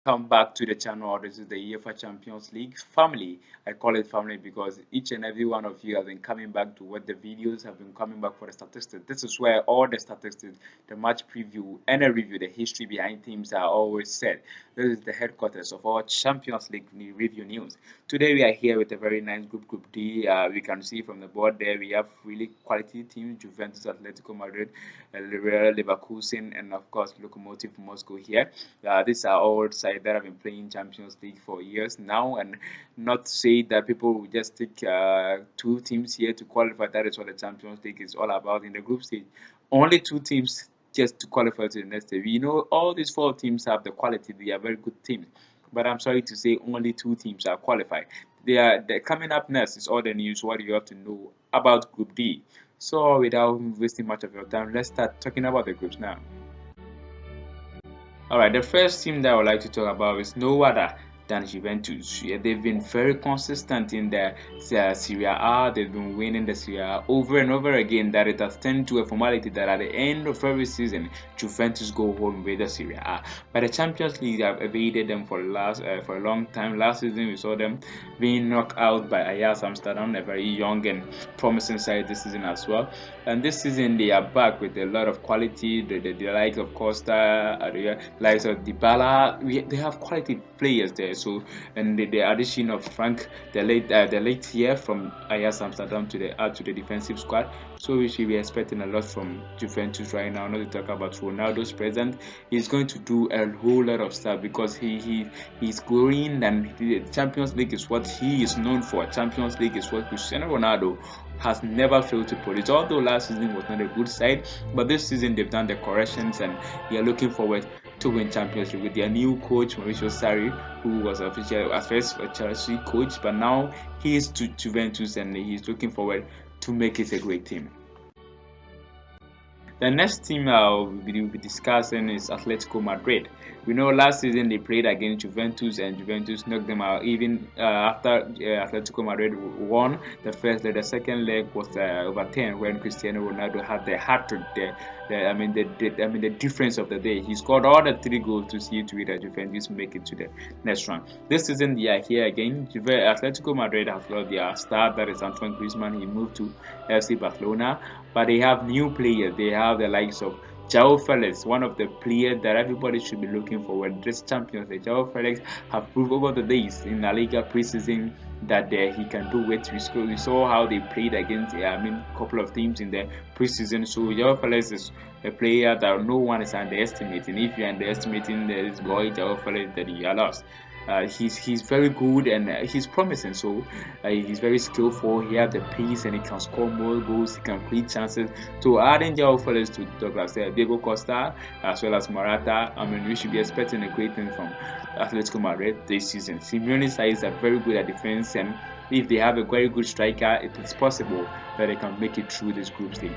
Come back to the channel. This is the UEFA Champions League family. I call it family because each and every one of you have been coming back to what the videos have been coming back for the statistics. This is where all the statistics, the match preview, and a review, the history behind teams are always said. This is the headquarters of our Champions League review news. Today we are here with a very nice Group D. We can see from the board there we have really quality teams: Juventus, Atletico Madrid, Real Leverkusen, and of course Lokomotiv Moscow here. These are all sides that have been playing Champions League for years now, and not to say that people will just take two teams here to qualify. That is what the Champions League is all about. In the group stage, only two teams just to qualify to the next stage. We know all these four teams have the quality; they are very good teams. But I'm sorry to say, only two teams are qualified. They're coming up next is all the news. What you have to know about Group D. So, without wasting much of your time, let's start talking about the groups now. All right, the first team that I would like to talk about is no other than Juventus. Yeah, they've been very consistent in the Serie A. They've been winning the Serie A over and over again. That it has turned to a formality that at the end of every season, Juventus go home with the Serie A. But the Champions League have evaded them for a long time. Last season, we saw them being knocked out by Ajax Amsterdam, a very young and promising side this season as well. And this season they are back with a lot of quality. The likes of Costa, the likes of Dybala, they have quality players there. So and the addition of Frank, the late here from Ajax Amsterdam to the defensive squad. So we should be expecting a lot from Juventus right now. Not to talk about Ronaldo's present, he's going to do a whole lot of stuff because he's growing, and the Champions League is what he is known for. Champions League is what Cristiano Ronaldo has never failed to produce. Although last season was not a good side, but this season they've done the corrections and they are looking forward to win Champions League with their new coach Mauricio Sarri, who was officially at first a Chelsea coach, but now he is to Juventus and he's looking forward to make it a great team. The next team we'll be discussing is Atletico Madrid. We know last season they played against Juventus and Juventus knocked them out. Even after Atletico Madrid won the first leg, the second leg was overturned when Cristiano Ronaldo had the hat trick. The difference of the day. He scored all the three goals to see to it that Juventus make it to the next round. This season they are here again. Atletico Madrid have lost their star, that is Antoine Griezmann. He moved to FC Barcelona, but they have new players. They have the likes of João Felix, one of the players that everybody should be looking forward. This Champions League, João Felix have proved over the days in La Liga preseason that he can do it. We saw how they played against a couple of teams in the preseason. So João Felix is a player that no one is underestimating. If you're underestimating this boy João Felix, then you are lost. He's very good and he's promising. So he's very skillful. He has the pace and he can score more goals. He can create chances. So adding João Felix to Douglas, Diego Costa, as well as Morata, we should be expecting a great thing from Atletico Madrid this season. Simeone's sides are very good at defense, and if they have a very good striker, it is possible that they can make it through this group stage.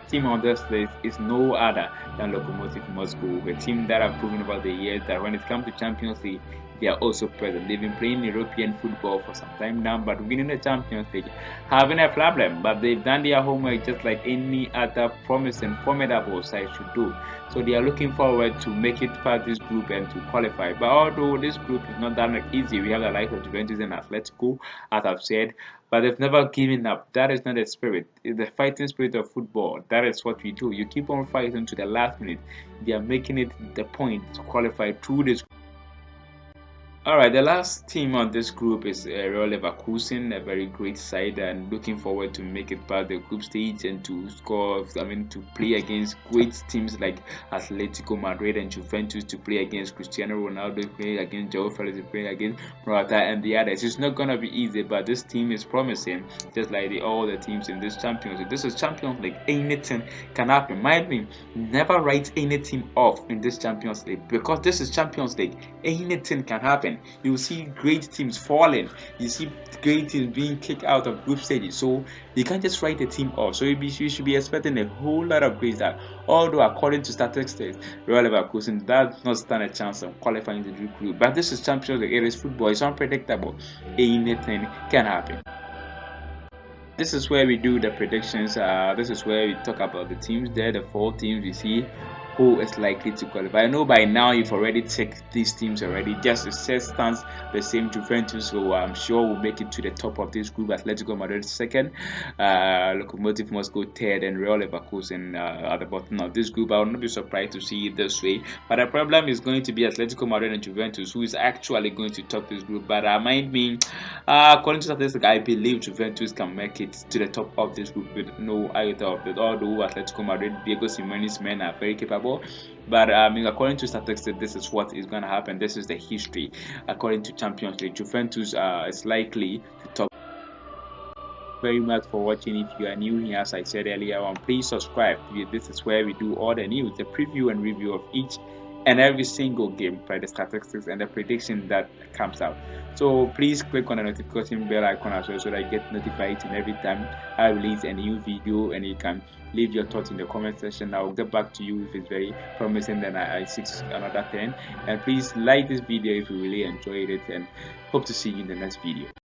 Team on this list is no other than Lokomotiv Moscow, a team that have proven over the years that when it comes to Champions League, they are also present. They've been playing European football for some time now, but winning the Champions League having a problem. But they've done their homework just like any other promising, formidable side should do. So they are looking forward to make it past this group and to qualify. But although this group is not that easy, we have the likes of Juventus and Atletico, as I've said, but they've never given up. That is not the spirit. It's the fighting spirit of football. That is what we do. You keep on fighting to the last minute. They are making it the point to qualify through this. Alright, the last team on this group is Real Leverkusen, a very great side, and looking forward to make it past the group stage and to score. To play against great teams like Atletico Madrid and Juventus, to play against Cristiano Ronaldo, play against João Felix, to play against Morata and the others. It's not gonna be easy, but this team is promising, just like all the teams in this Champions League. This is Champions League. Anything can happen. Mind me, never write any team off in this Champions League because this is Champions League. Anything can happen. You will see great teams falling. You see great teams being kicked out of group stages. So you can't just write a team off. So you should be expecting a whole lot of greats that, although according to statistics, Real Leverkusen does not stand a chance of qualifying the group. But this is Champions League. It is football. It's unpredictable. Anything can happen. This is where we do the predictions. This is where we talk about the teams there, the four teams we see who is likely to qualify. I know by now you've already checked these teams already. Just the set stands the same. Juventus, who I'm sure will make it to the top of this group. Atletico Madrid second, Lokomotiv Moscow third, and Real Leverkusen at the bottom of this group. I will not be surprised to see it this way. But the problem is going to be Atletico Madrid and Juventus, who is actually going to top this group. But mind me, according to statistics, I believe Juventus can make it to the top of this group with no iota of it. Although Atletico Madrid, Diego Simeone's men are very capable. But according to statistics, this is what is going to happen. This is the history. According to Champions League, Juventus is likely to top. Very much for watching. If you are new here, as I said earlier on, please subscribe. This is where we do all the news, the preview and review of each and every single game, by the statistics and the prediction that comes out. So please click on the notification bell icon as well, so that you get notified in every time I release a new video. And you can leave your thoughts in the comment section. I'll get back to you if it's very promising, then I seek another 10. And please like this video if you really enjoyed it, and hope to see you in the next video.